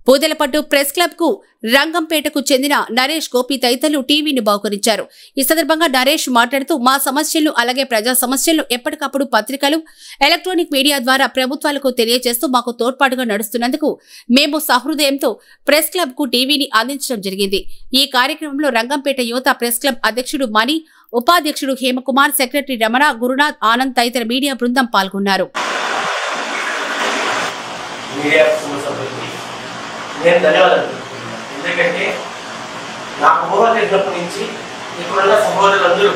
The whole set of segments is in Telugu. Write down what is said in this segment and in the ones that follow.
పూదలపట్టు ప్రెస్ క్లబ్ కు రంగంపేటకు చెందిన నరేష్ గోపి తదితరులు టీవీని బహుకరించారు। ఈ సందర్భంగా నరేష్ మాట్లాడుతూ మా సమస్యలను అలాగే ప్రజా సమస్యలను ఎప్పటికప్పుడు పత్రికలు ఎలక్ట్రానిక్ మీడియా ద్వారా ప్రభుత్వాలకు తెలియజేస్తూ మాకు తోడ్పాటుగా నడుస్తున్నందుకు మేము సహృదయంతో ప్రెస్ క్లబ్ కు టీవీని అందించడం జరిగింది। ఈ కార్యక్రమంలో రంగంపేట యువత ప్రెస్ క్లబ్ అధ్యక్షుడు మణి, ఉపాధ్యక్షుడు హేమకుమార్, సెక్రటరీ రమణ, గురునాథ్, ఆనంద్ తదితర మీడియా బృందం పాల్గొన్నారు। నేను ధన్యవాదాలు ఎందుకంటే నాకు ఊహ తెలిసినప్పటి నుంచి ఇప్పుడున్న సహోదరులందరూ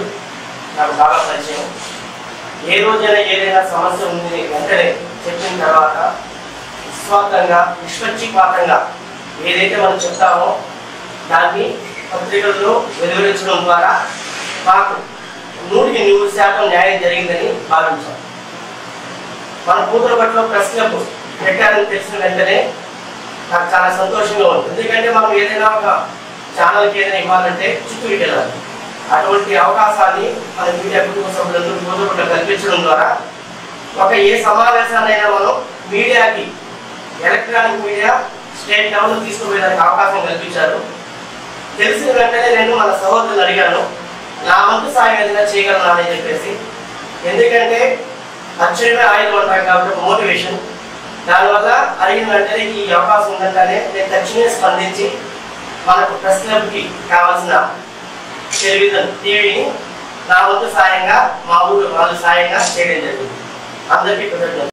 నాకు బాగా పరిచయం। ఏ రోజైనా ఏదైనా సమస్య ఉంది వెంటనే చెప్పిన తర్వాత నిస్వార్థంగా నిష్పక్షపాతంగా ఏదైతే మనం చెప్తామో దాన్ని పత్రికల్లో వెలువరించడం ద్వారా మాకు 100% న్యాయం జరిగిందని భావించాం। మన పూతలపట్టులో ప్రెస్ క్లబ్ పెట్టారని తెలిసిన వెంటనే నాకు చాలా సంతోషంగా ఉంది। ఎందుకంటే మనం ఏదైనా ఒక ఛానల్కి ఏదైనా ఇవ్వాలంటే చుట్టూకి వెళ్ళాలి। అటువంటి అవకాశాన్ని మన మీడియా కుటుంబ సభ్యులందరూ పూతలపట్టు కల్పించడం ద్వారా ఒక ఏ సమావేశాన్నైనా మనం మీడియాకి ఎలక్ట్రానిక్ మీడియా స్టేట్ లెవెల్ తీసుకుపోయేదానికి అవకాశం కల్పించారు। తెలిసిన వెంటనే నేను మన సహోదరులు అడిగాను, నా వంతు సాయం ఏదైనా చేయగలను అని చెప్పేసి। ఎందుకంటే అచ్చమే ఆయుధం అంటాం కాబట్టి ఒక మోటివేషన్, దానివల్ల అడిగిన వెంటనే ఈ అవకాశం ఉందంటేనే నేను తక్షణమే స్పందించి మనకు ప్రెస్ క్లబ్కి కావాల్సిన టెలివిజన్ టీవీని నా వంతు సాయంగా మా ఊరు వాళ్ళు సాయంగా చేయడం జరిగింది। అందరికీ కృతజ్ఞతలు।